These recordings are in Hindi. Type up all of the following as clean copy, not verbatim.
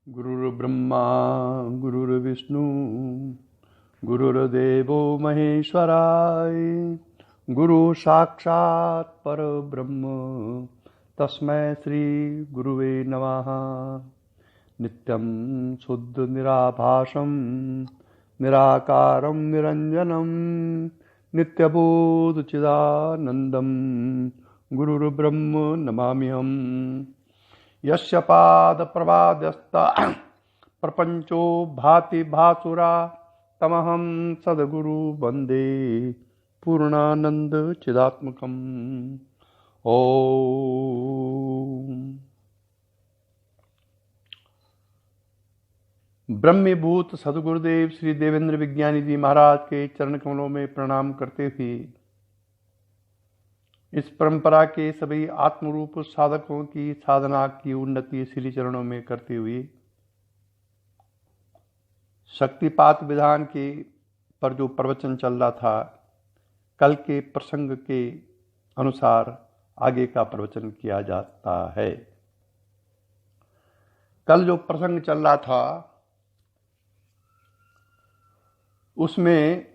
गुरुर्ब्रह्मा गुरुर्विष्णु गुरुर्देवो महेश्वराय गुरु साक्षात् परब्रह्म तस्मै श्री गुरुवे नमः। नित्यं शुद्ध निराभासं निराकारं निरंजनं नित्यबोध चिदानंदं गुरुर्ब्रह्म नमाम्यहम्। यस्य पाद प्रवादस्ता प्रपंचो भाति भासुरा तमहं सद्गुरु वंदे पूर्णानंद चिदात्मकम्। ओम ब्रह्मीभूत सद्गुरुदेव श्री देवेंद्र विज्ञानी जी महाराज के चरण कमलों में प्रणाम करते हुए इस परंपरा के सभी आत्मरूप साधकों की साधना की उन्नति श्री चरणों में करते हुए शक्तिपात विधान के पर जो प्रवचन चल रहा था, कल के प्रसंग के अनुसार आगे का प्रवचन किया जाता है। कल जो प्रसंग चल रहा था उसमें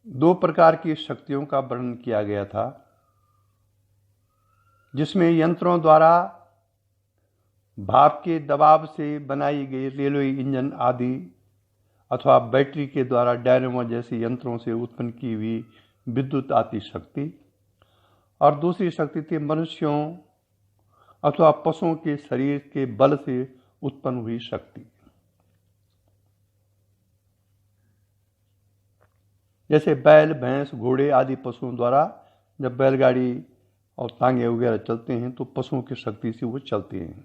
दो प्रकार की शक्तियों का वर्णन किया गया था, जिसमें यंत्रों द्वारा भाप के दबाव से बनाई गई रेलवे इंजन आदि अथवा बैटरी के द्वारा डायनेमो जैसे यंत्रों से उत्पन्न की हुई विद्युत आती शक्ति, और दूसरी शक्ति थी मनुष्यों अथवा पशुओं के शरीर के बल से उत्पन्न हुई शक्ति। जैसे बैल भैंस घोड़े आदि पशुओं द्वारा जब बैलगाड़ी और तांगे वगैरह चलते हैं तो पशुओं की शक्ति से वो चलते हैं।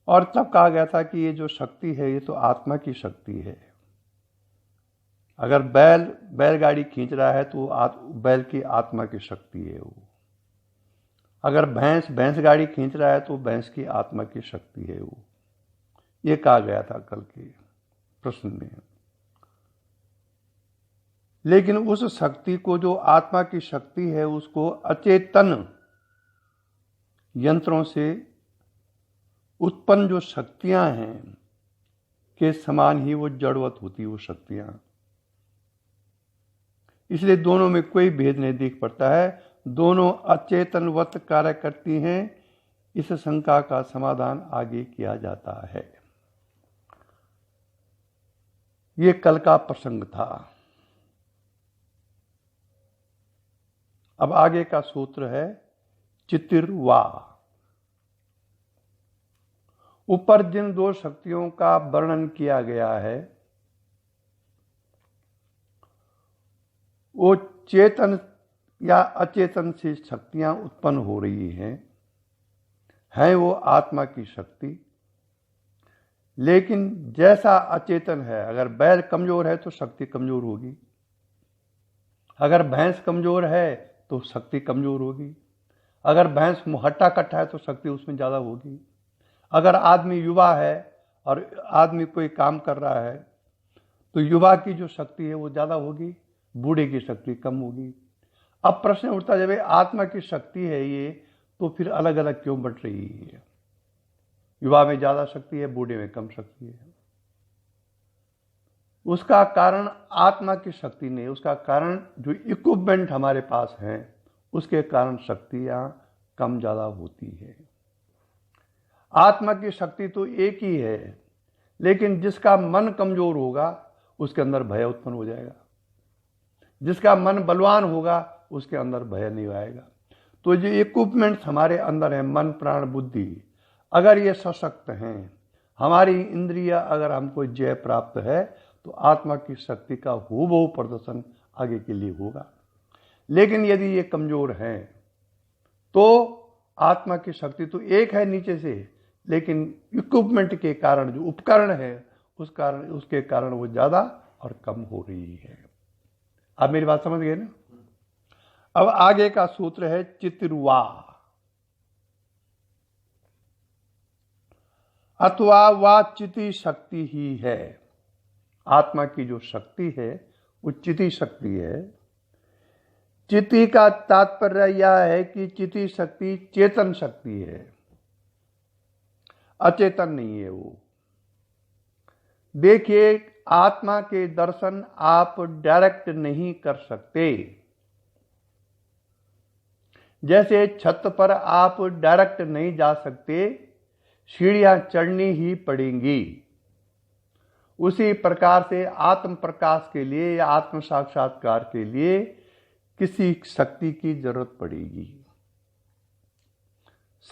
और तब कहा गया था कि ये जो शक्ति है ये तो आत्मा की शक्ति है। अगर बैलगाड़ी खींच रहा है तो बैल की आत्मा की शक्ति है वो। अगर भैंस गाड़ी खींच रहा है तो भैंस की आत्मा की शक्ति है वो। ये कहा गया था कल के प्रश्न में। लेकिन उस शक्ति को, जो आत्मा की शक्ति है, उसको अचेतन यंत्रों से उत्पन्न जो शक्तियां हैं के समान ही वो जड़वत होती वो शक्तियां। इसलिए दोनों में कोई भेद नहीं दिख पड़ता है, दोनों अचेतनवत कार्य करती हैं। इस शंका का समाधान आगे किया जाता है। ये कल का प्रसंग था। अब आगे का सूत्र है चितिर्वा। ऊपर जिन दो शक्तियों का वर्णन किया गया है वो चेतन या अचेतन से शक्तियां उत्पन्न हो रही हैं वो आत्मा की शक्ति। लेकिन जैसा अचेतन है, अगर बैल कमजोर है तो शक्ति कमजोर होगी, अगर भैंस कमजोर है तो शक्ति कमजोर होगी, अगर भैंस हट्टा कट्टा है तो शक्ति उसमें ज़्यादा होगी, अगर आदमी युवा है और आदमी कोई काम कर रहा है तो युवा की जो शक्ति है वो ज़्यादा होगी, बूढ़े की शक्ति कम होगी। अब प्रश्न उठता है, जब आत्मा की शक्ति है ये तो फिर अलग अलग क्यों बट रही है? युवा में ज़्यादा शक्ति है, बूढ़े में कम शक्ति है। उसका कारण आत्मा की शक्ति नहीं, उसका कारण जो इक्विपमेंट हमारे पास है उसके कारण शक्तियां कम ज़्यादा होती है। आत्मा की शक्ति तो एक ही है, लेकिन जिसका मन कमजोर होगा उसके अंदर भय उत्पन्न हो जाएगा, जिसका मन बलवान होगा उसके अंदर भय नहीं आएगा। तो जो इक्विपमेंट्स हमारे अंदर है, मन प्राण बुद्धि, अगर ये सशक्त हैं, हमारी इंद्रिय अगर हमको जय प्राप्त है तो आत्मा की शक्ति का हूबहू प्रदर्शन आगे के लिए होगा। लेकिन यदि ये कमजोर हैं तो आत्मा की शक्ति तो एक है नीचे से, लेकिन इक्विपमेंट के कारण जो उपकरण है उसके कारण वो ज़्यादा और कम हो रही है। आप मेरी बात समझ गए ना? अब आगे का सूत्र है चितिर्वा। अथवा वा चिति शक्ति ही है। आत्मा की जो शक्ति है वो चिति शक्ति है। चिति का तात्पर्य यह है कि चिति शक्ति चेतन शक्ति है, अचेतन नहीं है वो। देखिए, आत्मा के दर्शन आप डायरेक्ट नहीं कर सकते। जैसे छत पर आप डायरेक्ट नहीं जा सकते, सीढ़ियां चढ़नी ही पड़ेंगी। उसी प्रकार से आत्म प्रकाश के लिए या आत्म साक्षात्कार के लिए किसी शक्ति की जरूरत पड़ेगी।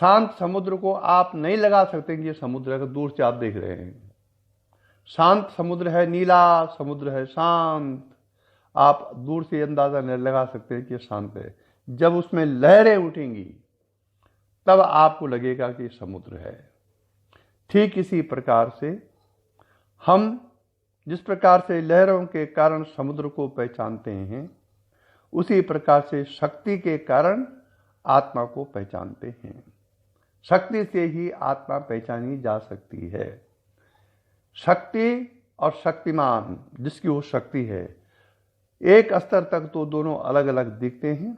शांत समुद्र को आप नहीं लगा सकते कि ये समुद्र है, दूर से आप देख रहे हैं। शांत समुद्र है, नीला समुद्र है, शांत, आप दूर से अंदाजा नहीं लगा सकते हैं कि ये शांत है। जब उसमें लहरें उठेंगी तब आपको लगेगा कि समुद्र है। ठीक इसी प्रकार से हम जिस प्रकार से लहरों के कारण समुद्र को पहचानते हैं, उसी प्रकार से शक्ति के कारण आत्मा को पहचानते हैं। शक्ति से ही आत्मा पहचानी जा सकती है। शक्ति और शक्तिमान, जिसकी वो शक्ति है, एक स्तर तक तो दोनों अलग अलग दिखते हैं,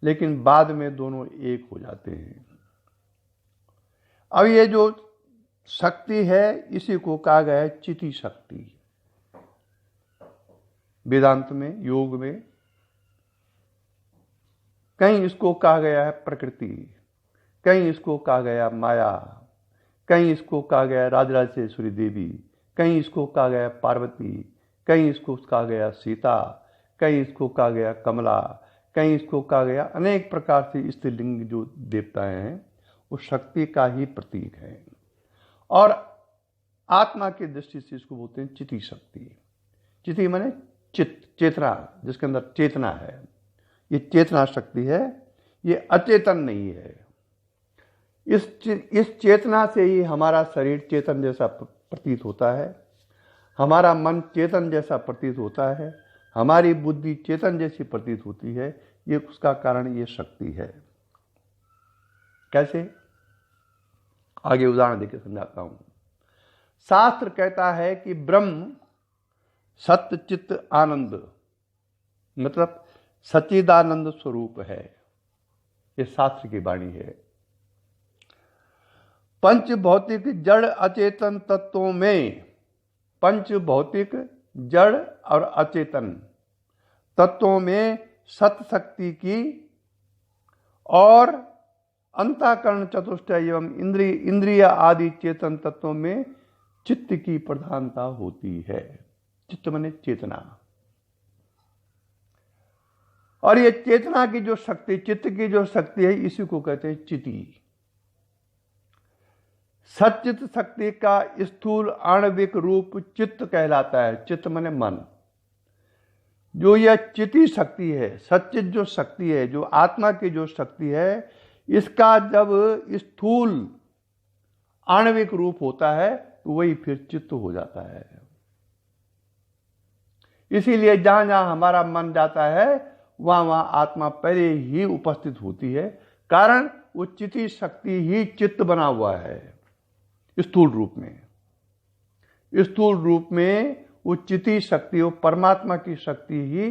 लेकिन बाद में दोनों एक हो जाते हैं। अब ये जो शक्ति है, इसी को कहा गया है चिति शक्ति। वेदांत में, योग में कहीं इसको कहा गया है प्रकृति, कहीं इसको कहा गया माया, कहीं इसको कहा गया राजराजेश्वरी देवी, कहीं इसको कहा गया पार्वती, कहीं इसको कहा गया सीता, कहीं इसको कहा गया कमला, कहीं इसको कहा गया अनेक प्रकार से स्त्रीलिंग जो देवताएं हैं, वो शक्ति का ही प्रतीक है। और आत्मा की दृष्टि से इसको बोलते हैं चिति शक्ति। चिति माने चित्त, चेतना, जिसके अंदर चेतना है। ये चेतना शक्ति है, ये अचेतन नहीं है। इस चेतना से ही हमारा शरीर चेतन जैसा प्रतीत होता है, हमारा मन चेतन जैसा प्रतीत होता है, हमारी बुद्धि चेतन जैसी प्रतीत होती है। ये उसका कारण ये शक्ति है। कैसे? आगे उदाहरण देकर समझाता हूं। शास्त्र कहता है कि ब्रह्म सत्य चित्त आनंद, मतलब सच्चिदानंद स्वरूप है। ये शास्त्र की वाणी है। पंच भौतिक जड़ अचेतन तत्वों में, पंच भौतिक जड़ और अचेतन तत्वों में सत शक्ति की और अंतःकरण चतुष्टय एवं इंद्रिय आदि चेतन तत्वों में चित्त की प्रधानता होती है। चित्त माने चेतना। और ये चेतना की जो शक्ति, चित्त की जो शक्ति है, इसी को कहते हैं चिति। सच्चित शक्ति का स्थूल आणविक रूप चित्त कहलाता है। चित्त माने मन। जो यह चिति शक्ति है, सच्चित जो शक्ति है, जो आत्मा की जो शक्ति है, इसका जब स्थूल आणविक रूप होता है तो वही फिर चित्त हो जाता है। इसीलिए जहां जहां हमारा मन जाता है, वहां वहां आत्मा पहले ही उपस्थित होती है। कारण वो चिति शक्ति ही चित्त बना हुआ है। स्थूल रूप में, स्थूल रूप में वो चिति शक्ति, वो परमात्मा की शक्ति ही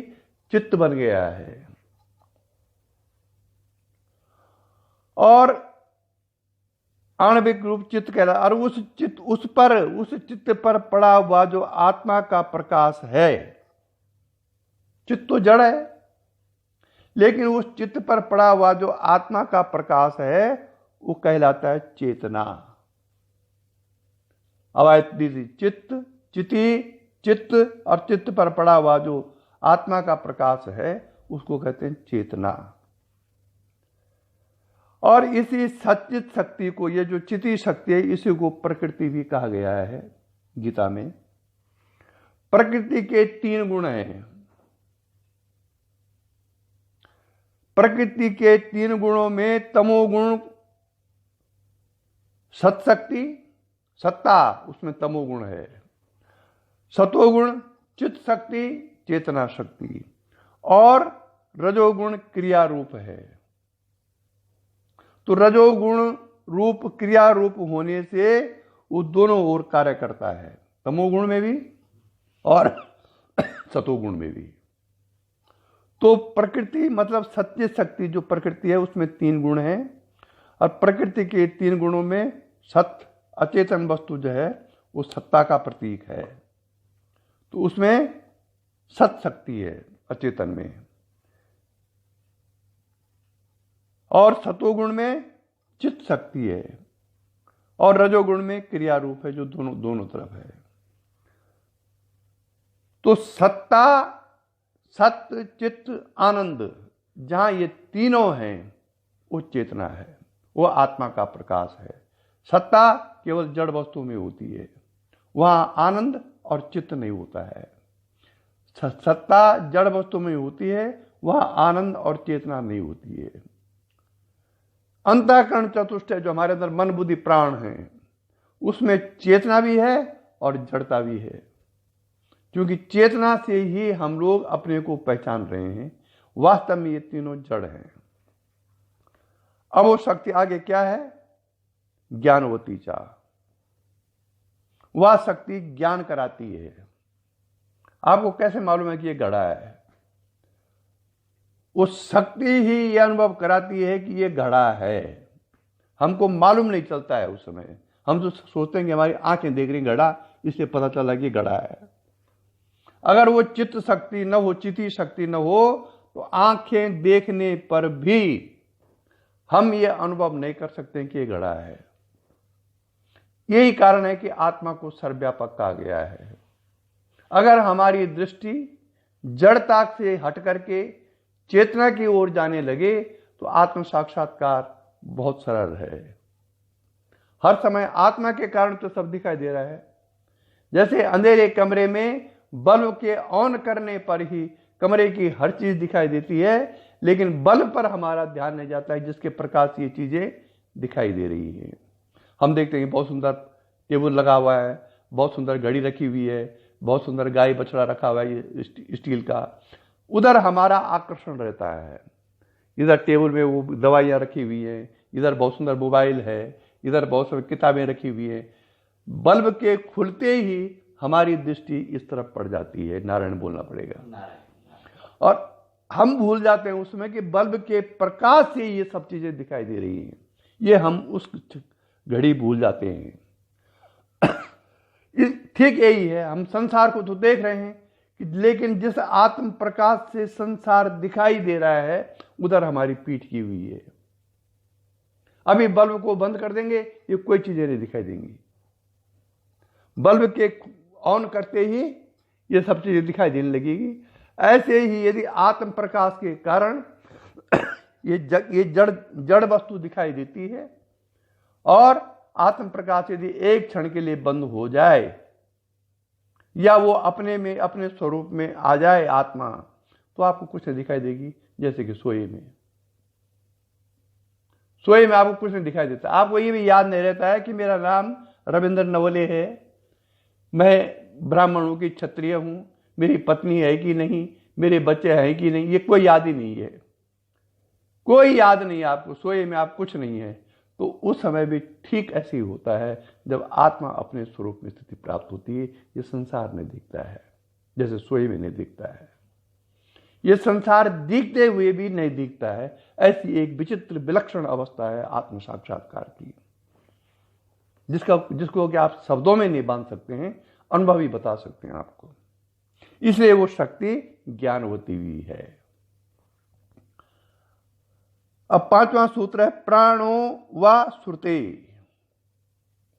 चित्त बन गया है। और आणविक रूप चित्त कहला। और उस चित्त पर पड़ा हुआ जो आत्मा का प्रकाश है, चित्त तो जड़ है, लेकिन उस चित्त पर पड़ा हुआ जो आत्मा का प्रकाश है, वो कहलाता है चेतना। अब दीजिए, चित्त, चिति, चित्त और चित्त पर पड़ा हुआ जो आत्मा का प्रकाश है, उसको कहते हैं चेतना। और इसी सच्चित शक्ति को, ये जो चिति शक्ति है, इसी को प्रकृति भी कहा गया है गीता में। प्रकृति के 3 गुण हैं। प्रकृति के 3 गुणों में तमोगुण सत्शक्ति, सत्ता, उसमें तमोगुण है। सतोगुण चित्त शक्ति, चेतना शक्ति, और रजोगुण क्रिया रूप है। तो रजोगुण रूप क्रिया रूप होने से वो दोनों ओर कार्य करता है, तमोगुण में भी और सतोगुण में भी। तो प्रकृति मतलब सत्य शक्ति जो प्रकृति है उसमें 3 गुण हैं, और प्रकृति के 3 गुणों में सत्य अचेतन वस्तु जो है वो सत्ता का प्रतीक है। तो उसमें सत शक्ति है अचेतन में, और सतोगुण में चित्त शक्ति है, और रजोगुण में क्रिया रूप है जो दोनों तरफ है। तो सत्ता, सत्य, चित्त, आनंद, जहां ये तीनों हैं वो चेतना है, वो आत्मा का प्रकाश है। सत्ता केवल जड़ वस्तु में होती है, वहां आनंद और चित्त नहीं होता है। सत्ता जड़ वस्तु में होती है, वहां आनंद और चेतना नहीं होती है। अंतःकरण चतुष्टय जो हमारे अंदर मन बुद्धि प्राण है, उसमें चेतना भी है और जड़ता भी है, क्योंकि चेतना से ही हम लोग अपने को पहचान रहे हैं। वास्तव में ये तीनों जड़ हैं। अब वो शक्ति आगे क्या है? ज्ञानवती चा, वह शक्ति ज्ञान कराती है। आपको कैसे मालूम है कि ये घड़ा है? वो शक्ति ही ये अनुभव कराती है कि ये घड़ा है। हमको मालूम नहीं चलता है उस समय, हम तो सोचते हैं कि हमारी आंखें देख रही घड़ा, इससे पता चला कि घड़ा है। अगर वो चित्त शक्ति न हो, चित्ती शक्ति न हो, तो आंखें देखने पर भी हम ये अनुभव नहीं कर सकते कि ये घड़ा है। यही कारण है कि आत्मा को सर्वव्यापक कहा गया है। अगर हमारी दृष्टि जड़ता से हट करके चेतना की ओर जाने लगे तो आत्म साक्षात्कार बहुत सरल है। हर समय आत्मा के कारण तो सब दिखाई दे रहा है। जैसे अंधेरे कमरे में बल्ब के ऑन करने पर ही कमरे की हर चीज दिखाई देती है, लेकिन बल्ब पर हमारा ध्यान नहीं जाता है जिसके प्रकाश ये चीजें दिखाई दे रही है। हम देखते हैं बहुत सुंदर टेबल लगा हुआ है, बहुत सुंदर घड़ी रखी हुई है, बहुत सुंदर गाय बछड़ा रखा हुआ है ये स्टील का, उधर हमारा आकर्षण रहता है। इधर टेबल में वो दवाइयाँ रखी हुई हैं, इधर बहुत सुंदर मोबाइल है, इधर बहुत सारी किताबें रखी हुई हैं। बल्ब के खुलते ही हमारी दृष्टि इस तरफ पड़ जाती है, नारायण बोलना पड़ेगा, और हम भूल जाते हैं उसमें कि बल्ब के प्रकाश से ये सब चीजें दिखाई दे रही हैं। ये हम उस घड़ी भूल जाते हैं। ठीक यही है, हम संसार को तो देख रहे हैं, लेकिन जिस आत्म प्रकाश से संसार दिखाई दे रहा है उधर हमारी पीठ की हुई है। अभी बल्ब को बंद कर देंगे, ये कोई चीजें नहीं दिखाई देंगी। बल्ब के ऑन करते ही ये सब चीजें दिखाई देने लगेगी। ऐसे ही यदि आत्म प्रकाश के कारण ये जड़ वस्तु दिखाई देती है, और आत्म प्रकाश यदि एक क्षण के लिए बंद हो जाए या वो अपने में अपने स्वरूप में आ जाए आत्मा, तो आपको कुछ नहीं दिखाई देगी। जैसे कि सोए में आपको कुछ नहीं दिखाई देता। आपको ये भी याद नहीं रहता है कि मेरा नाम रविंद्र नवले है, मैं ब्राह्मण हूं कि क्षत्रिय हूं, मेरी पत्नी है कि नहीं, मेरे बच्चे हैं कि नहीं, ये कोई याद ही नहीं है। कोई याद नहीं है आपको, सोए में आप कुछ नहीं है। तो उस समय भी ठीक ऐसे ही होता है जब आत्मा अपने स्वरूप में स्थिति प्राप्त होती है। ये संसार नहीं दिखता है जैसे सोए में नहीं दिखता है, ये संसार दिखते हुए भी नहीं दिखता है। ऐसी एक विचित्र विलक्षण अवस्था है आत्म साक्षात्कार की, जिसको कि आप शब्दों में नहीं बांध सकते हैं, अनुभव ही बता सकते हैं आपको। इसलिए वो शक्ति ज्ञानवती हुई है। अब 5वां सूत्र है प्राणो व श्रुते।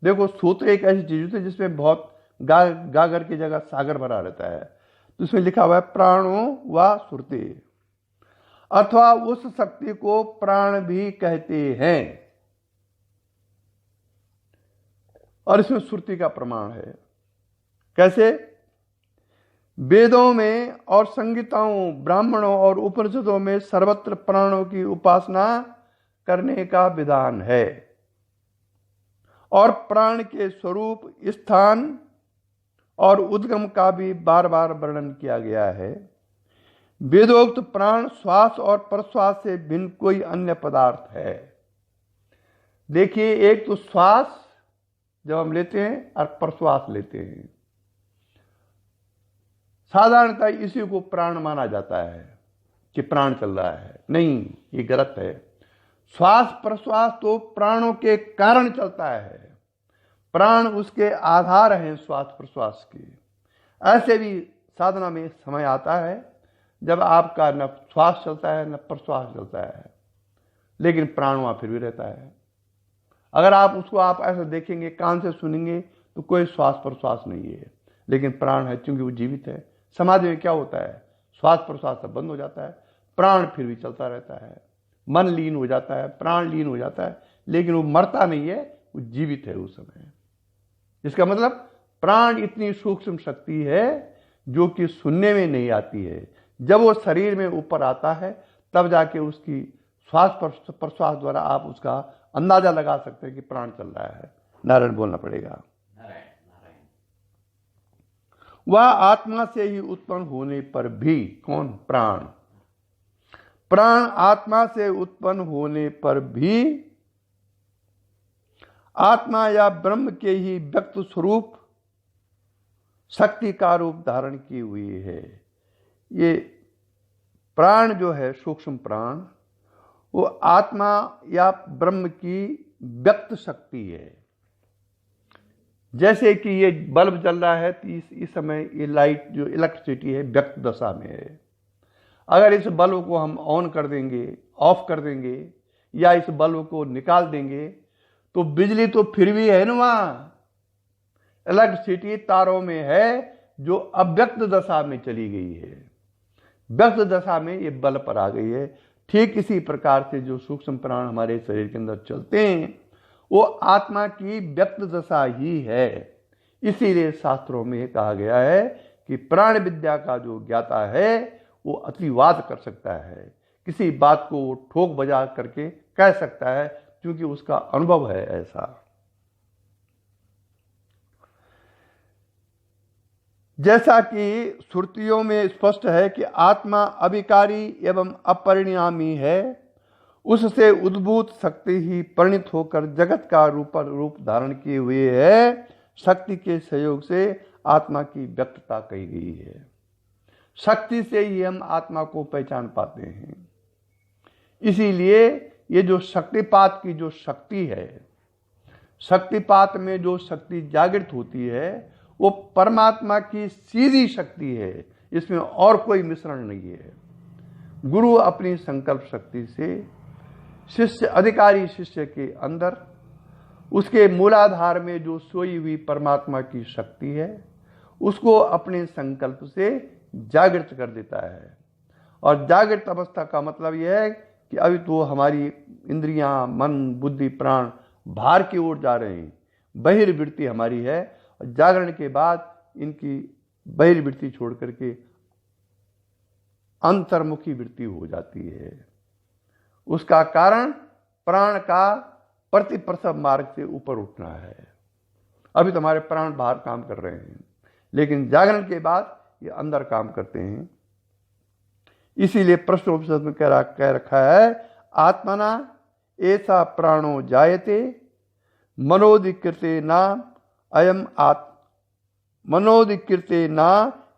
देखो, सूत्र एक ऐसी चीज होती है जिसमें बहुत गागर की जगह सागर भरा रहता है। तो इसमें लिखा हुआ है प्राणो व श्रुते, अथवा उस शक्ति को प्राण भी कहते हैं। और इसमें श्रुति का प्रमाण है। कैसे? वेदों में और संगीताओं, ब्राह्मणों और उपनिषदों में सर्वत्र प्राणों की उपासना करने का विधान है, और प्राण के स्वरूप, स्थान और उद्गम का भी बार बार वर्णन किया गया है। वेदोक्त प्राण श्वास और प्रश्वास से भिन्न कोई अन्य पदार्थ है। देखिए, एक तो श्वास जब हम लेते हैं और प्रश्वास लेते हैं, साधारणतः इसी को प्राण माना जाता है। कि प्राण चल रहा है। नहीं, ये गलत है। श्वास प्रश्वास तो प्राणों के कारण चलता है, प्राण उसके आधार हैं श्वास प्रश्वास के। ऐसे भी साधना में समय आता है जब आपका न श्वास चलता है न प्रश्वास चलता है, लेकिन प्राण वहां फिर भी रहता है। अगर आप उसको आप ऐसे देखेंगे, कान से सुनेंगे, तो कोई श्वास प्रश्वास नहीं है, लेकिन प्राण है, क्योंकि वो जीवित है। समाधि में क्या होता है, श्वास प्रश्वास सब बंद हो जाता है, प्राण फिर भी चलता रहता है, मन लीन हो जाता है, प्राण लीन हो जाता है, लेकिन वो मरता नहीं है, वो जीवित है उस समय। इसका मतलब प्राण इतनी सूक्ष्म शक्ति है जो कि सुनने में नहीं आती है। जब वो शरीर में ऊपर आता है तब जाके उसकी श्वास प्रश्वास द्वारा आप उसका अंदाजा लगा सकते हैं कि प्राण चल रहा है। नारायण बोलना पड़ेगा। वह आत्मा से ही उत्पन्न होने पर भी, कौन, प्राण, प्राण आत्मा से उत्पन्न होने पर भी आत्मा या ब्रह्म के ही व्यक्त स्वरूप शक्ति का रूप धारण की हुई है। ये प्राण जो है, सूक्ष्म प्राण, वो आत्मा या ब्रह्म की व्यक्त शक्ति है। जैसे कि ये बल्ब जल रहा है, तो इस समय ये लाइट जो इलेक्ट्रिसिटी है व्यक्त दशा में है। अगर इस बल्ब को हम ऑन कर देंगे, ऑफ कर देंगे, या इस बल्ब को निकाल देंगे, तो बिजली तो फिर भी है ना, वहां इलेक्ट्रिसिटी तारों में है जो अव्यक्त दशा में चली गई है। व्यक्त दशा में ये बल्ब पर आ गई है। ठीक इसी प्रकार से जो सूक्ष्म प्राण हमारे शरीर के अंदर चलते हैं वो आत्मा की व्यक्त दशा ही है। इसीलिए शास्त्रों में कहा गया है कि प्राण विद्या का जो ज्ञाता है वो अतिवाद कर सकता है, किसी बात को वो ठोक बजा करके कह सकता है, क्योंकि उसका अनुभव है ऐसा। जैसा कि श्रुतियों में स्पष्ट है कि आत्मा अविकारी एवं अपरिणामी है, उससे उद्भूत शक्ति ही परिणित होकर जगत का रूप धारण किए हुए है। शक्ति के सहयोग से आत्मा की व्यक्तता कही गई है। शक्ति से ही हम आत्मा को पहचान पाते हैं। इसीलिए ये जो शक्तिपात की जो शक्ति है, शक्तिपात में जो शक्ति जागृत होती है वो परमात्मा की सीधी शक्ति है, इसमें और कोई मिश्रण नहीं है। गुरु अपनी संकल्प शक्ति से शिष्य, अधिकारी शिष्य के अंदर उसके मूलाधार में जो सोई हुई परमात्मा की शक्ति है उसको अपने संकल्प से जागृत कर देता है। और जागृत अवस्था का मतलब यह है कि अभी तो हमारी इंद्रियां, मन, बुद्धि, प्राण बाहर की ओर जा रहे हैं, बहिर्वृत्ति हमारी है। और जागरण के बाद इनकी बहिर्वृत्ति छोड़ करके अंतर्मुखी वृत्ति हो जाती है। उसका कारण प्राण का प्रतिप्रसव मार्ग से ऊपर उठना है। अभी तो हमारे प्राण बाहर काम कर रहे हैं, लेकिन जागरण के बाद ये अंदर काम करते हैं। इसीलिए प्रश्नोपनिषद में कह रखा है, आत्मना ऐसा प्राणो जायते मनोधिकृते ना अयम मनोधिकृते ना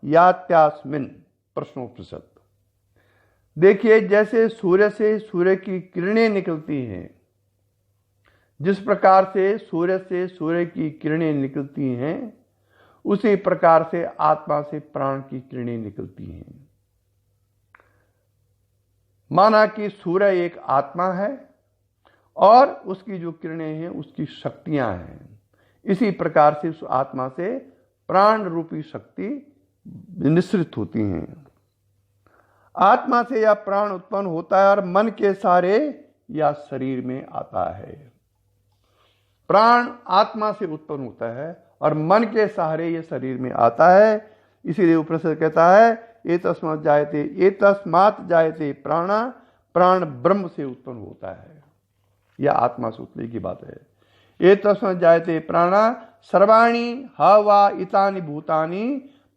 यात्यास्मिन्। प्रश्नोपनिषद। देखिए, जैसे सूर्य से सूर्य की किरणें निकलती हैं, जिस प्रकार से सूर्य की किरणें निकलती हैं, उसी प्रकार से आत्मा से प्राण की किरणें निकलती हैं। माना कि सूर्य एक आत्मा है और उसकी जो किरणें हैं उसकी शक्तियां हैं। इसी प्रकार से उस आत्मा से प्राण रूपी शक्ति निश्रित होती हैं। आत्मा से यह प्राण उत्पन्न होता है और मन के सहारे या शरीर में आता है। प्राण आत्मा से उत्पन्न होता है और मन के सहारे ये शरीर में आता है। इसीलिए उपनिषद कहता है, एतस्मात् जायते प्राणा, प्राण ब्रह्म से उत्पन्न होता है। यह आत्मा से उतने की बात है। एतस्मात् जायते प्राणा सर्वाणि हवा इतानि भूतानि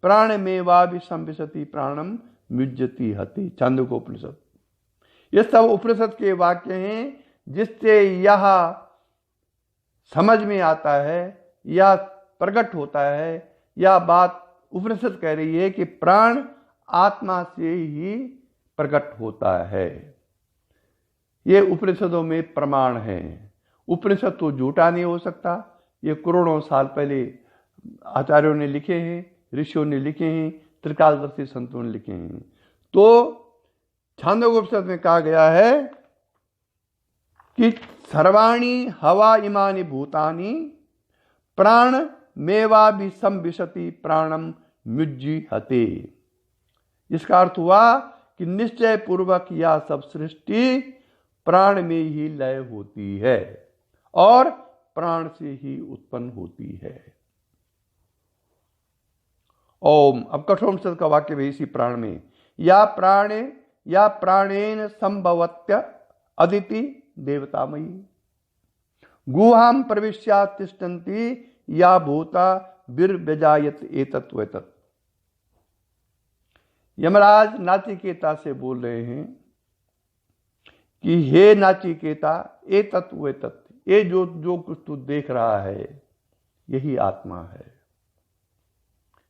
प्राणमेवाभि संविशति प्राणम मुज्यति हति। छांदोग्योपनिषद। ये सब उपनिषद के वाक्य हैं जिससे यह समझ में आता है या प्रकट होता है। यह बात उपनिषद कह रही है कि प्राण आत्मा से ही प्रकट होता है। ये उपनिषदों में प्रमाण है। उपनिषद तो झूठा नहीं हो सकता। ये करोड़ों साल पहले आचार्यों ने लिखे हैं, ऋषियों ने लिखे हैं, त्रिकालदर्शी संतों ने लिखे हैं। तो छांदोग्योपनिषद में कहा गया है कि सर्वाणी हवा इमानि भूतानि प्राण मेवा भी संविशति प्राणम मुज्जी हते। इसका अर्थ हुआ कि निश्चय पूर्वक यह सब सृष्टि प्राण में ही लय होती है और प्राण से ही उत्पन्न होती है। ओम। अब कठोपनिषद का वाक्य भी इसी प्राण में, या प्राणेन संभवत्य अदिति देवतामयी गुहाम प्रविश्या तिष्ठन्ति या भूता विर्व्यजायत एतत् वेतत्। यमराज नाचिकेता से बोल रहे हैं कि हे नाचिकेता, एतत् वेतत्, ये जो कुछ तू देख रहा है यही आत्मा है।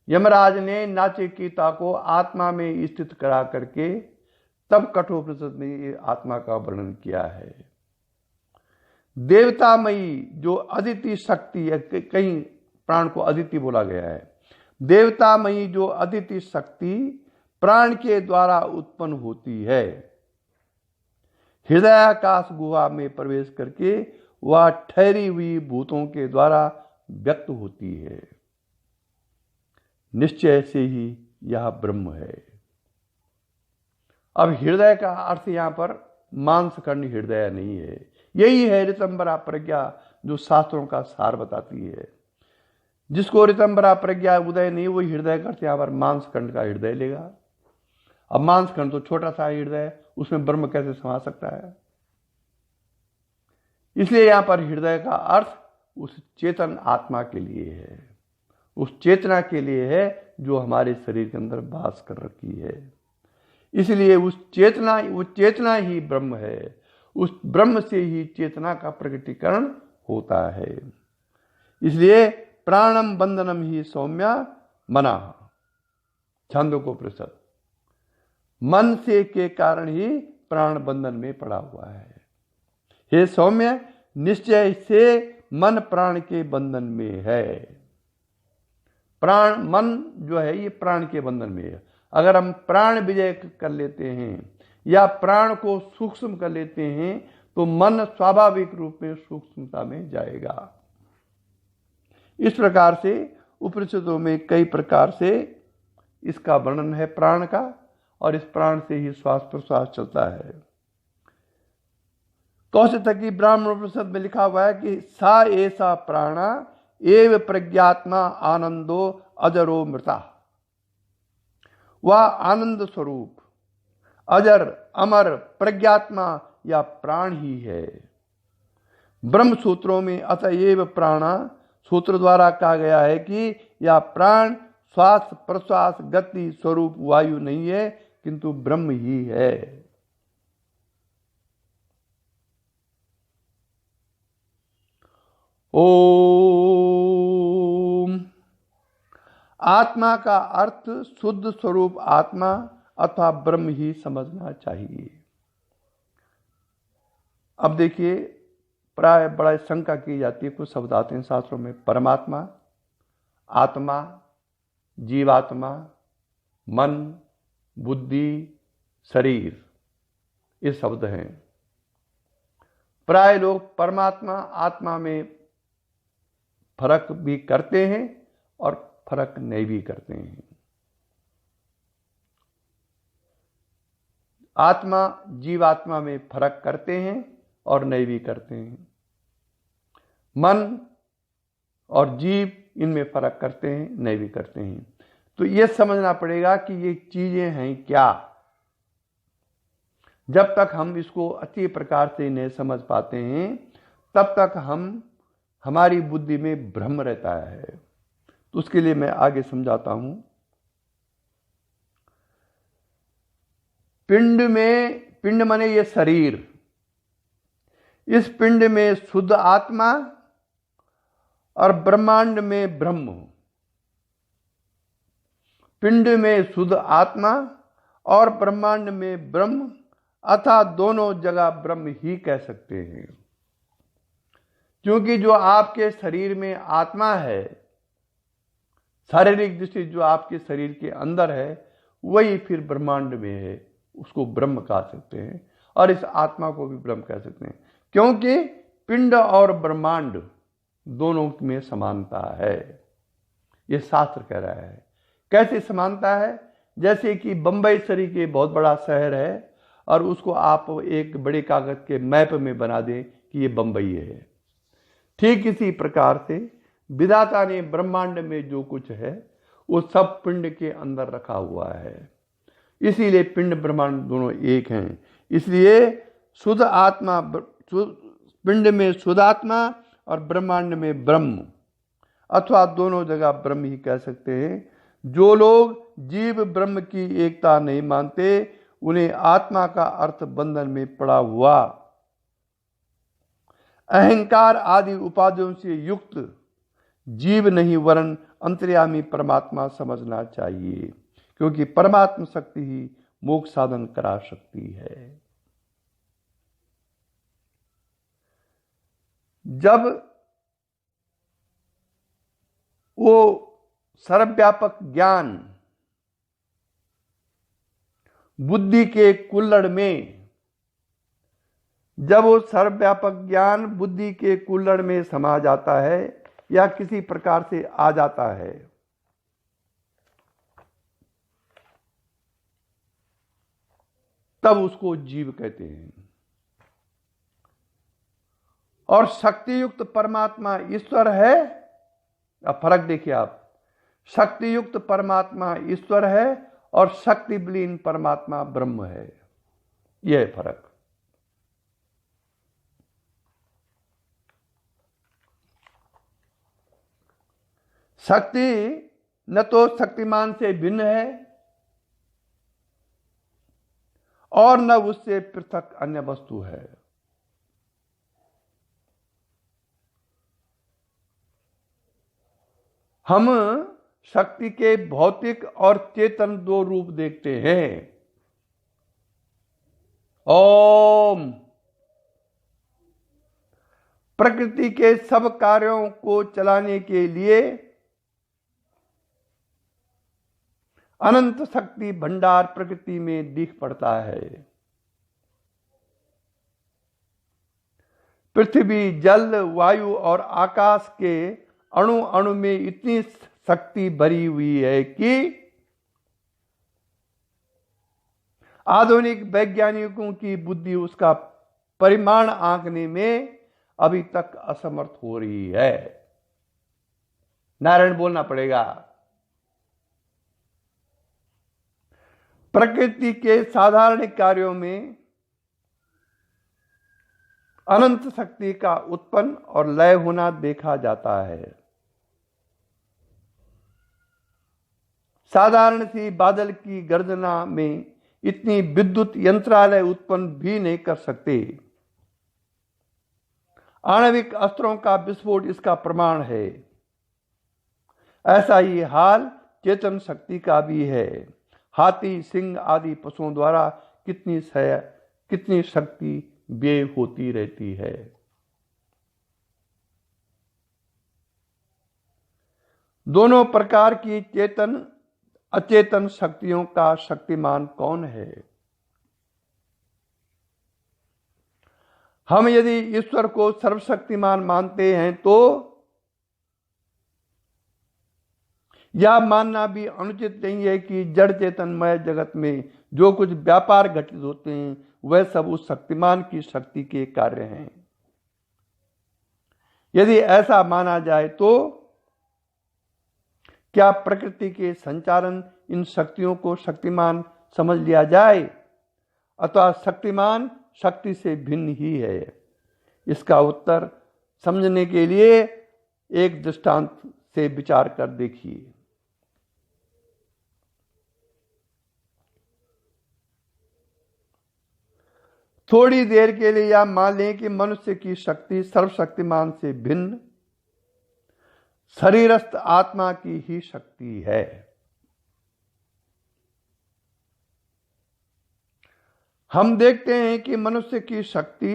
यमराज ने नाचिकेता को आत्मा में स्थित करा करके तब कठोपनिषद में ये आत्मा का वर्णन किया है। देवतामयी जो अदिति शक्ति है, कहीं प्राण को अदिति बोला गया है। देवतामयी जो अदिति शक्ति प्राण के द्वारा उत्पन्न होती है, हृदयाकाश गुहा में प्रवेश करके वह ठहरी हुई भूतों के द्वारा व्यक्त होती है। निश्चय से ही यह ब्रह्म है। अब हृदय का अर्थ यहां पर मांसखंड हृदय नहीं है। यही है ऋतंबरा प्रज्ञा जो शास्त्रों का सार बताती है। जिसको ऋतंबरा प्रज्ञा उदय नहीं, वो हृदय का अर्थ यहां पर मांसखंड का हृदय लेगा। अब मांसखंड तो छोटा सा हृदय, उसमें ब्रह्म कैसे समा सकता है? इसलिए यहां पर हृदय का अर्थ उस चेतन आत्मा के लिए है, उस चेतना के लिए है जो हमारे शरीर के अंदर वास कर रखी है। इसलिए वो चेतना ही ब्रह्म है। उस ब्रह्म से ही चेतना का प्रकटीकरण होता है। इसलिए प्राणम बंधनम ही सौम्या मना, छांदोग्योपनिषद। मन से के कारण ही प्राण बंधन में पड़ा हुआ है। हे सौम्य, निश्चय से मन प्राण के बंधन में है। प्राण, मन जो है ये प्राण के बंधन में है। अगर हम प्राण विजय कर लेते हैं या प्राण को सूक्ष्म कर लेते हैं तो मन स्वाभाविक रूप में सूक्ष्मता में जाएगा। इस प्रकार से उपनिषदों में कई प्रकार से इसका वर्णन है प्राण का, और इस प्राण से ही श्वास प्रश्वास चलता है। कौशितकी ब्राह्मण उपनिषद में लिखा हुआ है कि सा ऐसा प्राणा एव प्रज्ञात्मा आनंदो अजरो मृता। वह आनंद स्वरूप अजर अमर प्रज्ञात्मा या प्राण ही है। ब्रह्म सूत्रों में अतएव प्राणा सूत्र द्वारा कहा गया है कि यह प्राण श्वास प्रश्वास गति स्वरूप वायु नहीं है, किंतु ब्रह्म ही है। ओम। आत्मा का अर्थ शुद्ध स्वरूप आत्मा अथवा ब्रह्म ही समझना चाहिए। अब देखिए, प्राय बड़ा शंका की जाती है, कुछ शब्द आते हैं शास्त्रों में, परमात्मा, आत्मा, जीवात्मा, मन, बुद्धि, शरीर, ये शब्द हैं। प्राय लोग परमात्मा आत्मा में फर्क भी करते हैं और फर्क नहीं भी करते हैं। आत्मा जीवात्मा में फर्क करते हैं और नहीं भी करते हैं। मन और जीव इनमें फर्क करते हैं, नहीं भी करते हैं। तो यह समझना पड़ेगा कि ये चीजें हैं क्या। जब तक हम इसको अच्छी प्रकार से नहीं समझ पाते हैं तब तक हमारी बुद्धि में भ्रम रहता है। तो उसके लिए मैं आगे समझाता हूं। पिंड माने ये शरीर, इस पिंड में शुद्ध आत्मा और ब्रह्मांड में ब्रह्म। पिंड में शुद्ध आत्मा और ब्रह्मांड में ब्रह्म, अथा दोनों जगह ब्रह्म ही कह सकते हैं। क्योंकि जो आपके शरीर में आत्मा है, शारीरिक दृष्टि जो आपके शरीर के अंदर है, वही फिर ब्रह्मांड में है, उसको ब्रह्म कह सकते हैं। और इस आत्मा को भी ब्रह्म कह सकते हैं, क्योंकि पिंड और ब्रह्मांड दोनों में समानता है। यह शास्त्र कह रहा है। कैसी समानता है? जैसे कि बंबई शरीर एक बहुत बड़ा शहर है और उसको आप एक बड़े कागज के मैप में बना दें कि ये बंबई है। ठीक इसी प्रकार से विधाता ने ब्रह्मांड में जो कुछ है वो सब पिंड के अंदर रखा हुआ है। इसीलिए पिंड ब्रह्मांड दोनों एक हैं। इसलिए शुद्ध आत्मा, पिंड में शुद्ध आत्मा और ब्रह्मांड में ब्रह्म, अथवा दोनों जगह ब्रह्म ही कह सकते हैं। जो लोग जीव ब्रह्म की एकता नहीं मानते, उन्हें आत्मा का अर्थ बंधन में पड़ा हुआ अहंकार आदि उपाधियों से युक्त जीव नहीं वरन अंतर्यामी परमात्मा समझना चाहिए, क्योंकि परमात्मा शक्ति ही मोक्ष साधन करा सकती है। जब वो सर्वव्यापक ज्ञान बुद्धि के कुल्हड़ में, जब वो सर्वव्यापक ज्ञान बुद्धि के कुल्हड़ में समा जाता है या किसी प्रकार से आ जाता है, तब उसको जीव कहते हैं। और शक्ति युक्त परमात्मा ईश्वर है। अब फर्क देखिए आप, शक्ति युक्त परमात्मा ईश्वर है और शक्ति विलीन परमात्मा ब्रह्म है। यह फर्क। शक्ति न तो शक्तिमान से भिन्न है और न उससे पृथक अन्य वस्तु है। हम शक्ति के भौतिक और चेतन दो रूप देखते हैं। ओम प्रकृति के सब कार्यों को चलाने के लिए अनंत शक्ति भंडार प्रकृति में दिख पड़ता है। पृथ्वी, जल, वायु और आकाश के अणु अणु में इतनी शक्ति भरी हुई है कि आधुनिक वैज्ञानिकों की बुद्धि उसका परिमाण आंकने में अभी तक असमर्थ हो रही है। नारायण बोलना पड़ेगा। प्रकृति के साधारण कार्यों में अनंत शक्ति का उत्पन्न और लय होना देखा जाता है। साधारण सी बादल की गर्जना में इतनी विद्युत यंत्रालय उत्पन्न भी नहीं कर सकते। आणविक अस्त्रों का विस्फोट इसका प्रमाण है। ऐसा ही हाल चेतन शक्ति का भी है। हाथी, सिंह आदि पशुओं द्वारा कितनी शक्ति व्यय होती रहती है। दोनों प्रकार की चेतन अचेतन शक्तियों का शक्तिमान कौन है? हम यदि ईश्वर को सर्वशक्तिमान मानते हैं तो यह मानना भी अनुचित नहीं है कि जड़ चेतनमय जगत में जो कुछ व्यापार घटित होते हैं वह सब उस शक्तिमान की शक्ति के कार्य हैं। यदि ऐसा माना जाए तो क्या प्रकृति के संचालन इन शक्तियों को शक्तिमान समझ लिया जाए अथवा शक्तिमान शक्ति से भिन्न ही है? इसका उत्तर समझने के लिए एक दृष्टांत से विचार कर देखिए। थोड़ी देर के लिए यह मान लें कि मनुष्य की शक्ति सर्वशक्तिमान से भिन्न शरीरस्थ आत्मा की ही शक्ति है। हम देखते हैं कि मनुष्य की शक्ति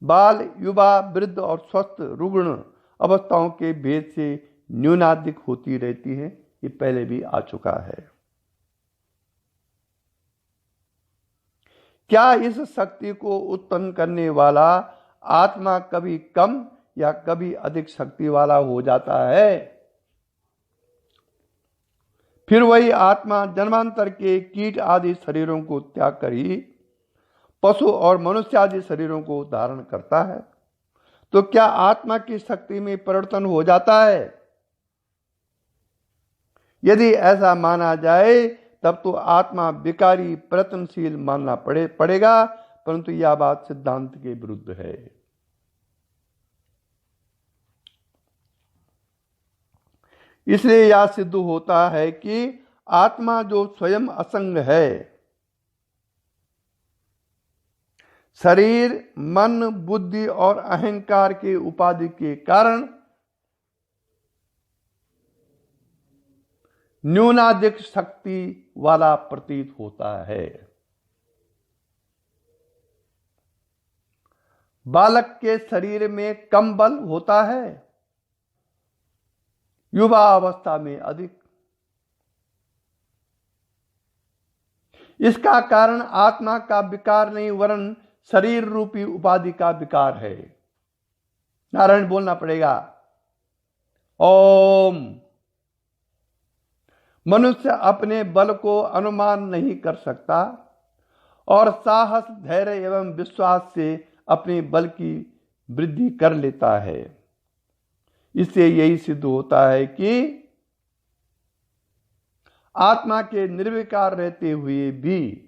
बाल, युवा, वृद्ध और स्वस्थ रुग्ण अवस्थाओं के भेद से न्यूनाधिक होती रहती है। ये पहले भी आ चुका है। क्या इस शक्ति को उत्पन्न करने वाला आत्मा कभी कम या कभी अधिक शक्ति वाला हो जाता है? फिर वही आत्मा जन्मांतर के कीट आदि शरीरों को त्याग कर ही पशु और मनुष्य आदि शरीरों को धारण करता है। तो क्या आत्मा की शक्ति में परिवर्तन हो जाता है? यदि ऐसा माना जाए तब तो आत्मा विकारी प्रयत्नशील मानना पड़ेगा, परंतु यह बात सिद्धांत के विरुद्ध है। इसलिए यह सिद्ध होता है कि आत्मा जो स्वयं असंग है, शरीर, मन, बुद्धि और अहंकार के उपाधि के कारण न्यूनाधिक शक्ति वाला प्रतीत होता है। बालक के शरीर में कम बल होता है, युवा अवस्था में अधिक। इसका कारण आत्मा का विकार नहीं वरन शरीर रूपी उपाधि का विकार है। नारायण बोलना पड़ेगा। ओम। मनुष्य अपने बल को अनुमान नहीं कर सकता और साहस, धैर्य एवं विश्वास से अपने बल की वृद्धि कर लेता है। इससे यही सिद्ध होता है कि आत्मा के निर्विकार रहते हुए भी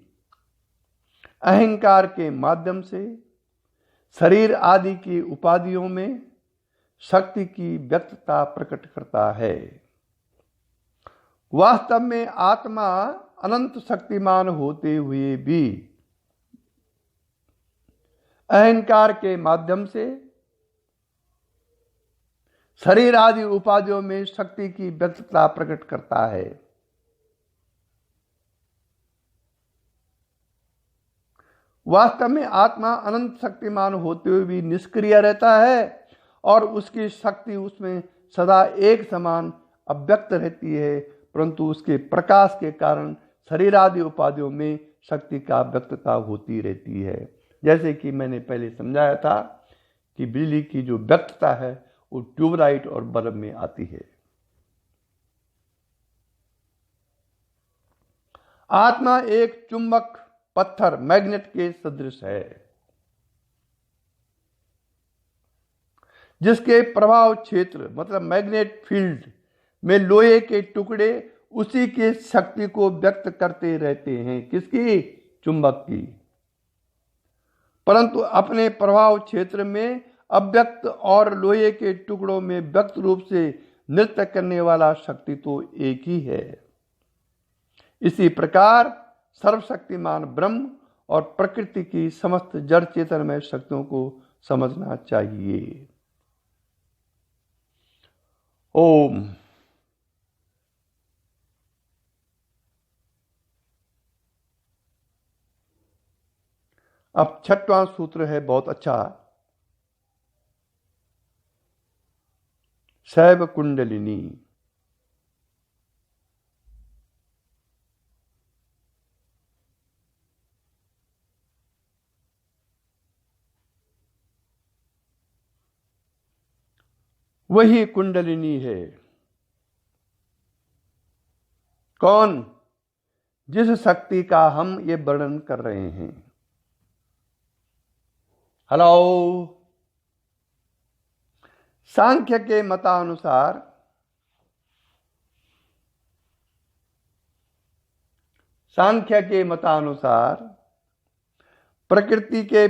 अहंकार के माध्यम से शरीर आदि की उपाधियों में शक्ति की व्यक्तता प्रकट करता है। वास्तव में आत्मा अनंत शक्तिमान होते हुए भी अहंकार के माध्यम से शरीर आदि उपाधियों में शक्ति की व्यक्तता प्रकट करता है। वास्तव में आत्मा अनंत शक्तिमान होते हुए भी निष्क्रिय रहता है और उसकी शक्ति उसमें सदा एक समान अव्यक्त रहती है, परंतु उसके प्रकाश के कारण शरीर आदि उपाधियों में शक्ति का व्यक्तता होती रहती है। जैसे कि मैंने पहले समझाया था कि बिजली की जो व्यक्तता है वो ट्यूबलाइट और बल्ब में आती है। आत्मा एक चुंबक पत्थर मैग्नेट के सदृश है, जिसके प्रभाव क्षेत्र मतलब मैग्नेट फील्ड में लोहे के टुकड़े उसी के शक्ति को व्यक्त करते रहते हैं। किसकी? चुंबक की। परंतु अपने प्रभाव क्षेत्र में अव्यक्त और लोहे के टुकड़ों में व्यक्त रूप से नृत्य करने वाला शक्ति तो एक ही है। इसी प्रकार सर्वशक्तिमान ब्रह्म और प्रकृति की समस्त जड़ चेतनमय शक्तियों को समझना चाहिए। ओम। अब 6वां सूत्र है बहुत अच्छा। शैव कुंडलिनी। वही कुंडलिनी है। कौन? जिस शक्ति का हम ये वर्णन कर रहे हैं। हेलो। सांख्य के मतानुसार प्रकृति के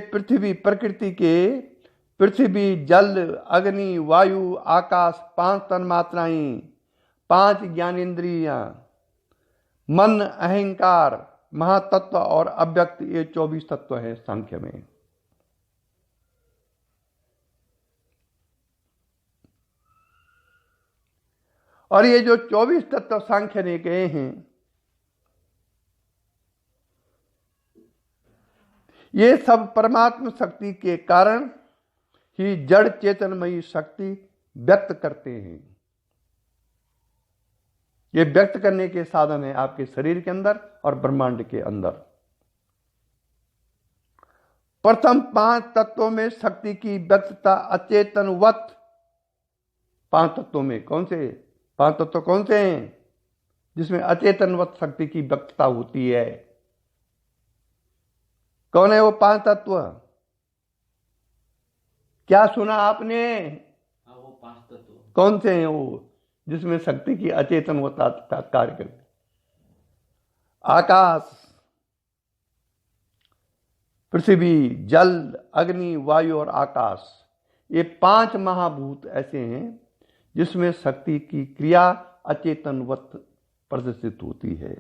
पृथ्वी, जल, अग्नि, वायु, आकाश 5 तन्मात्राएं, 5 ज्ञानेंद्रियां, मन, अहंकार, महातत्व और अव्यक्त, ये 24 तत्व हैं सांख्य में। और ये जो 24 तत्व सांख्य ने कहे हैं, ये सब परमात्मा शक्ति के कारण ही जड़ चेतनमयी शक्ति व्यक्त करते हैं। ये व्यक्त करने के साधन है आपके शरीर के अंदर और ब्रह्मांड के अंदर। प्रथम 5 तत्वों में शक्ति की व्यक्तता अचेतनवत। 5 तत्वों में कौन से 5 तत्व कौन से हैं जिसमें अचेतनवत शक्ति की व्यक्तता होती है? कौन है वो 5 तत्व? क्या सुना आपने? वो 5 तत्व कौन से हैं वो जिसमें शक्ति की अचेतनवता का कार्य करती? आकाश, पृथ्वी, जल, अग्नि, वायु और आकाश, ये 5 महाभूत ऐसे हैं जिसमें शक्ति की क्रिया अचेतनवत प्रदर्शित होती है।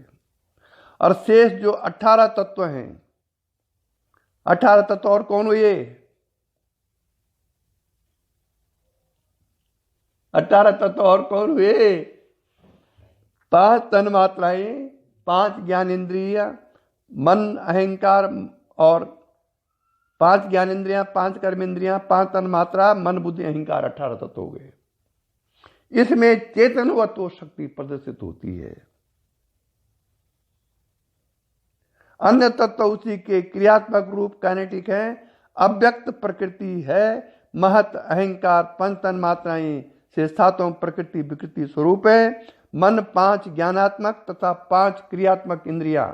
और शेष जो 18 तत्व हैं, 18 तत्व और कौन हुए? 18 तत्व और कौन हुए? 5 तन्मात्राएं, 5 ज्ञानेंद्रिय, मन, अहंकार और 5 ज्ञानेंद्रियां, 5 कर्मेंद्रियां, 5 तन्मात्रा, मन, बुद्धि, अहंकार, 18 तत्व हो गए। इसमें चेतनवत वो शक्ति प्रदर्शित होती है। अन्य तत्व उसी के क्रियात्मक रूप काइनेटिक है, अव्यक्त प्रकृति है। महत, अहंकार, 5 तन्मात्राएं से 7वां प्रकृति विकृति स्वरूप है। मन 5 ज्ञानात्मक तथा 5 क्रियात्मक इंद्रियां,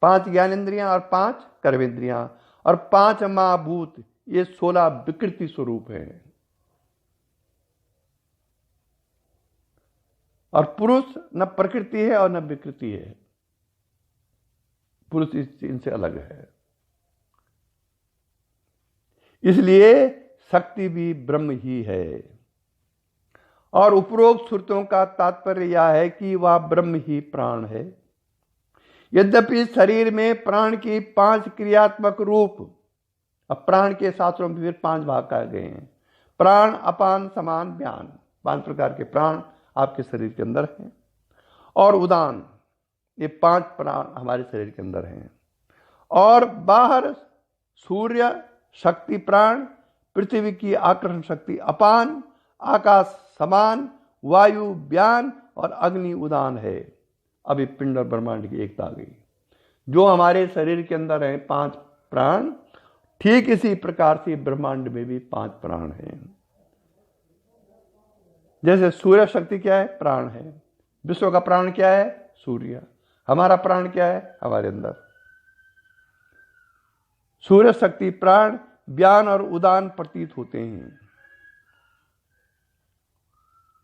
5 ज्ञानेंद्रियां और 5 कर्मेंद्रियां और 5 महाभूत, ये 16 विकृति स्वरूप है। और पुरुष न प्रकृति है और न विकृति है, पुरुष इनसे अलग है। इसलिए शक्ति भी ब्रह्म ही है। और उपरोक्त श्रुतियों का तात्पर्य यह है कि वह ब्रह्म ही प्राण है। यद्यपि शरीर में प्राण की 5 क्रियात्मक रूप, अब प्राण के शास्त्रों में फिर 5 भाग कहे गए हैं। प्राण, अपान, समान, व्यान, 5 प्रकार के प्राण आपके शरीर के अंदर हैं। और उदान, ये 5 प्राण हमारे शरीर के अंदर हैं। और बाहर सूर्य शक्ति प्राण, पृथ्वी की आकर्षण शक्ति अपान, आकाश समान, वायु व्यान और अग्नि उदान है। अभी पिंड और ब्रह्मांड की एकता आ गई। जो हमारे शरीर के अंदर है 5 प्राण, ठीक इसी प्रकार से ब्रह्मांड में भी 5 प्राण हैं। जैसे सूर्य शक्ति क्या है? प्राण है। विश्व का प्राण क्या है? सूर्य। हमारा प्राण क्या है? हमारे अंदर सूर्य शक्ति प्राण व्यान और उदान प्रतीत होते हैं।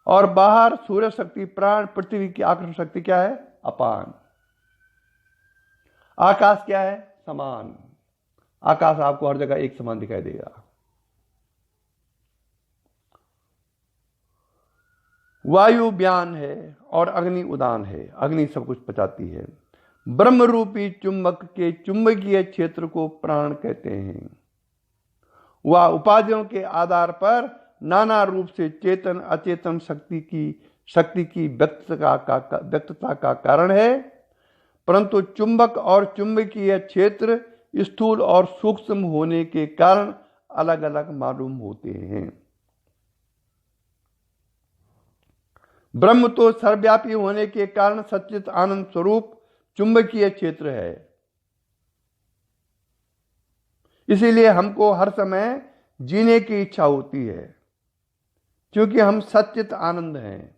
और बाहर सूर्य शक्ति प्राण, पृथ्वी की आकर्षण शक्ति क्या है? अपान। आकाश क्या है? समान। आकाश आपको हर जगह एक समान दिखाई देगा। वायु व्यान है और अग्नि उदान है। अग्नि सब कुछ पचाती है। ब्रह्म रूपी चुंबक के चुंबकीय क्षेत्र को प्राण कहते हैं। वह उपाधियों के आधार पर नाना रूप से चेतन अचेतन शक्ति की व्यक्तता का कारण है। परंतु चुंबक और चुंबकीय क्षेत्र स्थूल और सूक्ष्म होने के कारण अलग अलग मालूम होते हैं। ब्रह्म तो सर्वव्यापी होने के कारण सच्चित आनंद स्वरूप चुंबकीय क्षेत्र है। इसीलिए हमको हर समय जीने की इच्छा होती है, क्योंकि हम सच्चित आनंद हैं,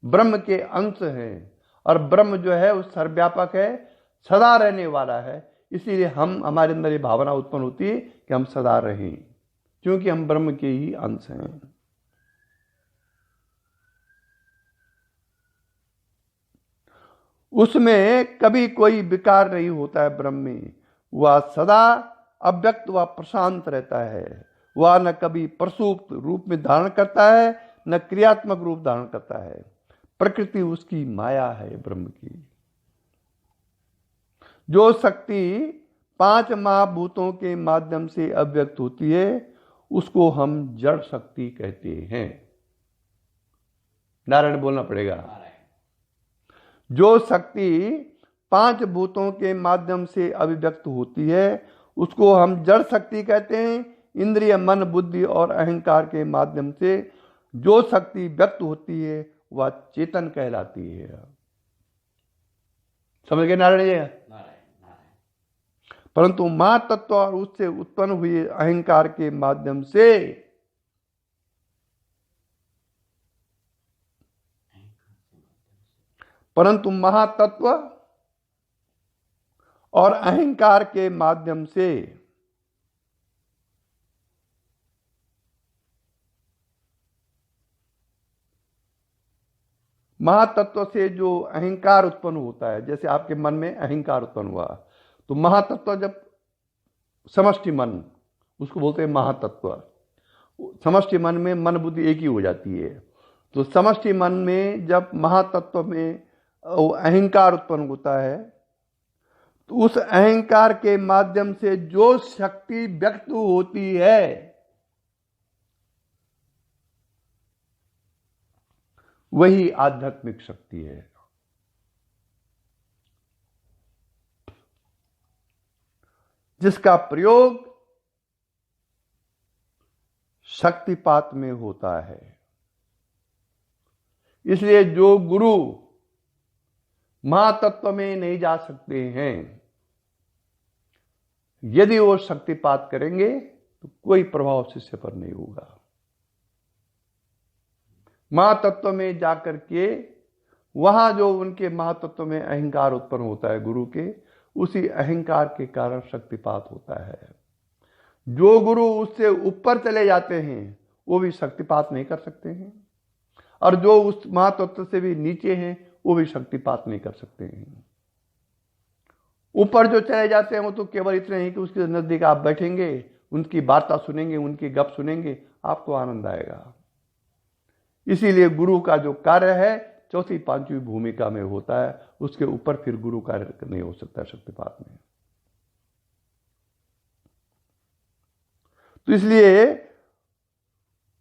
ब्रह्म के अंश हैं। और ब्रह्म जो है वो सर्वव्यापक है, सदा रहने वाला है। इसीलिए हमारे अंदर ये भावना उत्पन्न होती है कि हम सदा रहें, क्योंकि हम ब्रह्म के ही अंश हैं। उसमें कभी कोई विकार नहीं होता है। ब्रह्म में वह सदा अव्यक्त व प्रशांत रहता है। वह न कभी प्रसुप्त रूप में धारण करता है, न क्रियात्मक रूप धारण करता है। प्रकृति उसकी माया है ब्रह्म की। जो शक्ति 5 महाभूतों के माध्यम से अव्यक्त होती है, उसको हम जड़ शक्ति कहते हैं। नारायण बोलना पड़ेगा। जो शक्ति 5 भूतों के माध्यम से अभिव्यक्त होती है, उसको हम जड़ शक्ति कहते हैं। इंद्रिय, मन, बुद्धि और अहंकार के माध्यम से जो शक्ति व्यक्त होती है वह चेतन कहलाती है। समझ गए नारायण जी? परंतु महातत्व और उससे उत्पन्न हुए अहंकार के माध्यम से परंतु महातत्व और अहंकार के माध्यम से महातत्व से जो अहंकार उत्पन्न होता है, जैसे आपके मन में अहंकार उत्पन्न हुआ, तो महातत्व जब समष्टि मन, उसको बोलते हैं महातत्व। समष्टि मन में मन बुद्धि एक ही हो जाती है। तो समष्टि मन में जब महातत्व में अहंकार उत्पन्न होता है, तो उस अहंकार के माध्यम से जो शक्ति व्यक्त होती है वही आध्यात्मिक शक्ति है। जिसका प्रयोग शक्तिपात में होता है। इसलिए जो गुरु महातत्व में नहीं जा सकते हैं, यदि वो शक्तिपात करेंगे तो कोई प्रभाव शिष्य पर नहीं होगा। महातत्व में जाकर के वहां जो उनके महातत्व में अहंकार उत्पन्न होता है गुरु के, उसी अहंकार के कारण शक्तिपात होता है। जो गुरु उससे ऊपर चले जाते हैं वो भी शक्तिपात नहीं कर सकते हैं, और जो उस महातत्व से भी नीचे हैं वो भी शक्तिपात नहीं कर सकते हैं। ऊपर जो चले जाते हैं वो तो केवल इतने ही कि उसके नजदीक आप बैठेंगे, उनकी वार्ता सुनेंगे, उनकी गप सुनेंगे, आपको आनंद आएगा। इसीलिए गुरु का जो कार्य है चौथी पांचवी भूमिका में होता है, उसके ऊपर फिर गुरु कार्य नहीं हो सकता शक्तिपात में। तो इसलिए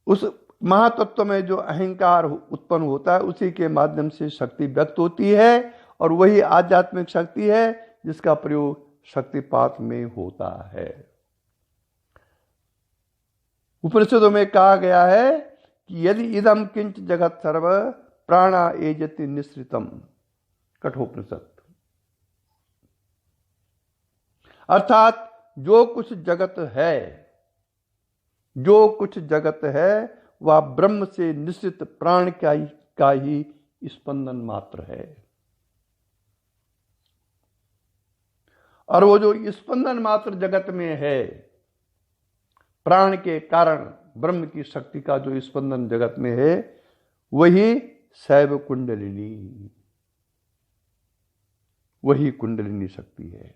उस महातत्व में जो अहंकार उत्पन्न होता है उसी के माध्यम से शक्ति व्यक्त होती है, और वही आध्यात्मिक शक्ति है जिसका प्रयोग शक्तिपात में होता है। उपनिषदों में कहा गया है कि यदि इदम किंच जगत सर्व प्राणा एजति निश्रितम, कठोपनिषद। अर्थात जो कुछ जगत है, जो कुछ जगत है वह ब्रह्म से निश्चित प्राण का ही स्पंदन मात्र है। और वो जो स्पंदन मात्र जगत में है, प्राण के कारण ब्रह्म की शक्ति का जो स्पंदन जगत में है, वही शैव कुंडलिनी, वही कुंडलिनी शक्ति है।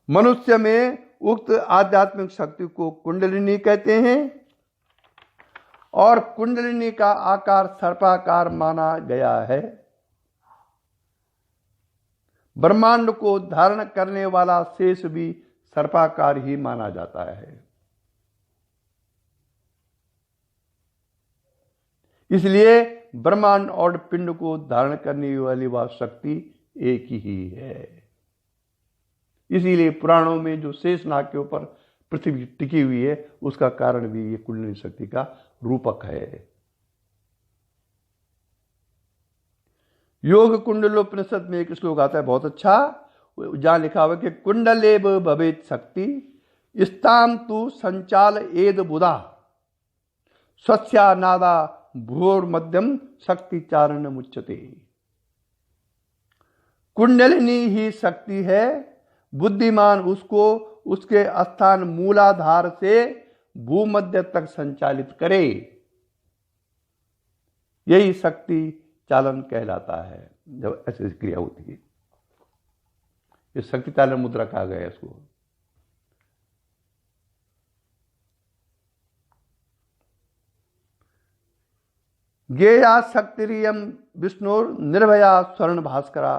मनुष्य में उक्त आध्यात्मिक शक्ति को कुंडलिनी कहते हैं, और कुंडलिनी का आकार सर्पाकार माना गया है। ब्रह्मांड को धारण करने वाला शेष भी सर्पाकार ही माना जाता है। इसलिए ब्रह्मांड और पिंड को धारण करने वाली वह शक्ति एक ही है। इसीलिए पुराणों में जो शेष नाग के ऊपर पृथ्वी टिकी हुई है, उसका कारण भी ये कुंडलिनी शक्ति का रूपक है। योग कुंडलोपनिषद में एक श्लोक आता है बहुत अच्छा, जहां लिखा हुआ कि कुंडलेब भवेत शक्ति स्ताम तु संचाल एद बुधा स्वस्या नादा भूर मध्यम शक्ति चारण मुच्यते। कुंडलिनी ही शक्ति है, बुद्धिमान उसको उसके स्थान मूलाधार से भूमध्य तक संचालित करे, यही शक्ति चालन कहलाता है। जब ऐसी क्रिया होती है, ये शक्ति चालन मुद्रा कहा गया इसको। गेया शक्तिरियम विष्णुर निर्भया स्वर्ण भास्करा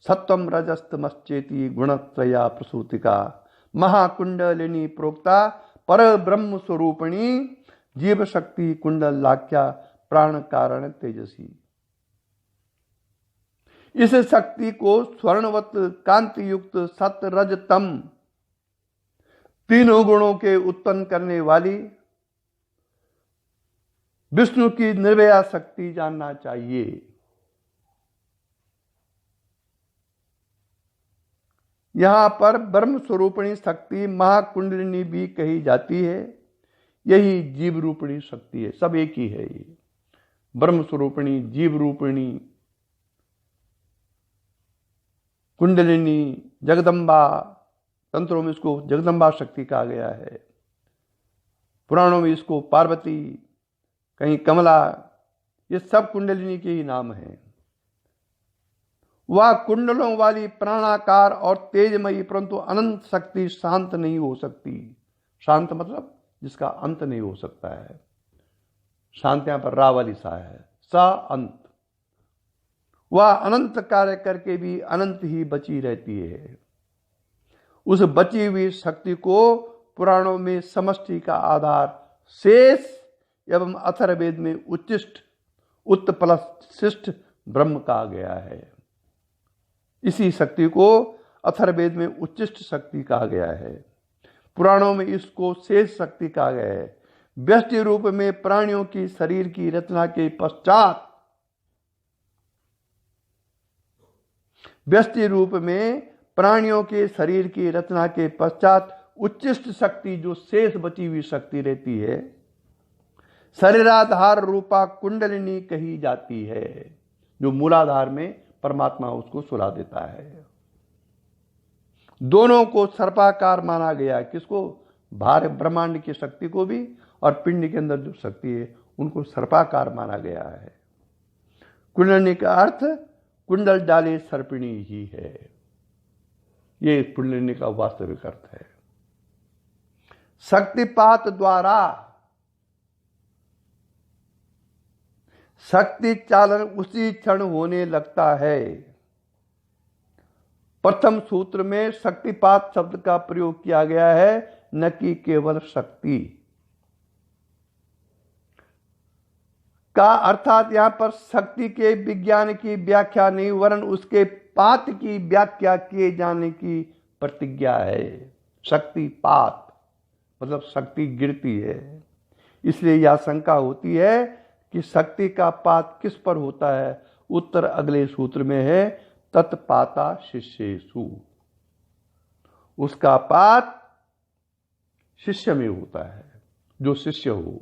सत्वम रजस्तमश्चेति गुणत्रया प्रसूतिका महाकुंडलिनी प्रोक्ता पर ब्रह्म स्वरूपिणी जीव शक्ति कुंडल लाख्या प्राण कारण तेजसी। इस शक्ति को स्वर्णवत कांति युक्त सत रज तम तीनों गुणों के उत्पन्न करने वाली विष्णु की निर्भया शक्ति जानना चाहिए। यहां पर ब्रह्म स्वरूपिणी शक्ति महाकुंडलिनी भी कही जाती है। यही जीव रूपिणी शक्ति है, सब एक ही है। ये ब्रह्म स्वरूपिणी, जीव रूपिणी, कुंडलिनी, जगदम्बा, तंत्रों में इसको जगदम्बा शक्ति कहा गया है, पुराणों में इसको पार्वती, कहीं कमला, ये सब कुंडलिनी के ही नाम हैं। वह कुंडलों वाली प्राणाकार और तेजमयी परंतु अनंत शक्ति शांत नहीं हो सकती। शांत मतलब जिसका अंत नहीं हो सकता है। शांत यहां पर रा वाली सा है, सा अंत। वह अनंत कार्य करके भी अनंत ही बची रहती है। उस बची हुई शक्ति को पुराणों में समष्टि का आधार शेष एवं अथर्ववेद में उच्चिष्ट, उत्पलशिष्ट ब्रह्म कहा गया है। इसी शक्ति को अथर्ववेद में उच्चिष्ट शक्ति कहा गया है। पुराणों में इसको शेष शक्ति कहा गया है। व्यष्टि रूप में प्राणियों की शरीर की रचना के पश्चात, व्यष्टि रूप में प्राणियों के शरीर की रचना के पश्चात उच्चिष्ट शक्ति जो शेष बची हुई शक्ति रहती है, शरीराधार रूपा कुंडलिनी कही जाती है, जो मूलाधार में परमात्मा उसको सुला देता है। दोनों को सर्पाकार माना गया। किसको? भार ब्रह्मांड की शक्ति को भी और पिंड के अंदर जो शक्ति है उनको सर्पाकार माना गया है। कुंडलिनी का अर्थ कुंडल डाले सर्पिणी ही है। ये कुंडलिनी का वास्तविक अर्थ है। शक्तिपात द्वारा शक्ति चालन उसी क्षण होने लगता है। प्रथम सूत्र में शक्तिपात शब्द का प्रयोग किया गया है, न कि केवल शक्ति का। अर्थात यहां पर शक्ति के विज्ञान की व्याख्या नहीं, वरन उसके पात की व्याख्या किए जाने की प्रतिज्ञा है। शक्तिपात मतलब शक्ति गिरती है। इसलिए यह शंका होती है कि शक्ति का पात किस पर होता है। उत्तर अगले सूत्र में है, तत्पाता शिष्येषु। उसका पात शिष्य में होता है, जो शिष्य हो।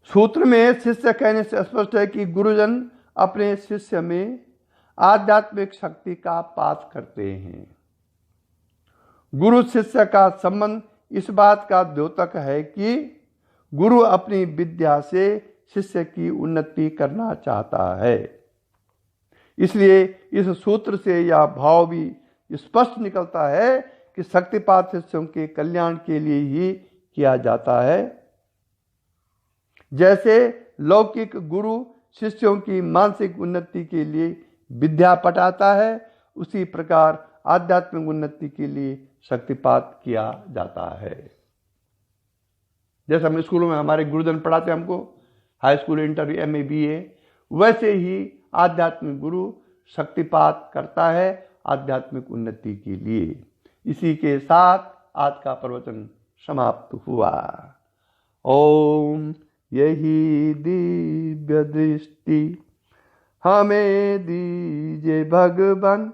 सूत्र में शिष्य कहने से स्पष्ट है कि गुरुजन अपने शिष्य में आध्यात्मिक शक्ति का पात करते हैं। गुरु शिष्य का संबंध इस बात का द्योतक है कि गुरु अपनी विद्या से शिष्य की उन्नति करना चाहता है। इसलिए इस सूत्र से यह भाव भी स्पष्ट निकलता है कि शक्तिपात शिष्यों के कल्याण के लिए ही किया जाता है। जैसे लौकिक गुरु शिष्यों की मानसिक उन्नति के लिए विद्या पढ़ाता है, उसी प्रकार आध्यात्मिक उन्नति के लिए शक्तिपात किया जाता है। जैसे हम स्कूलों में हमारे गुरुजन पढ़ाते हैं हमको, high school, inter, MA, BA, वैसे ही आध्यात्मिक गुरु शक्तिपात करता है आध्यात्मिक उन्नति के लिए। इसी के साथ आज का प्रवचन समाप्त हुआ। ओम यही दिव्य दृष्टि हमें दीजिए भगवान,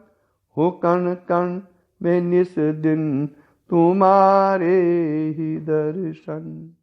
हो कण कण में निस दिन तुम्हारे ही दर्शन।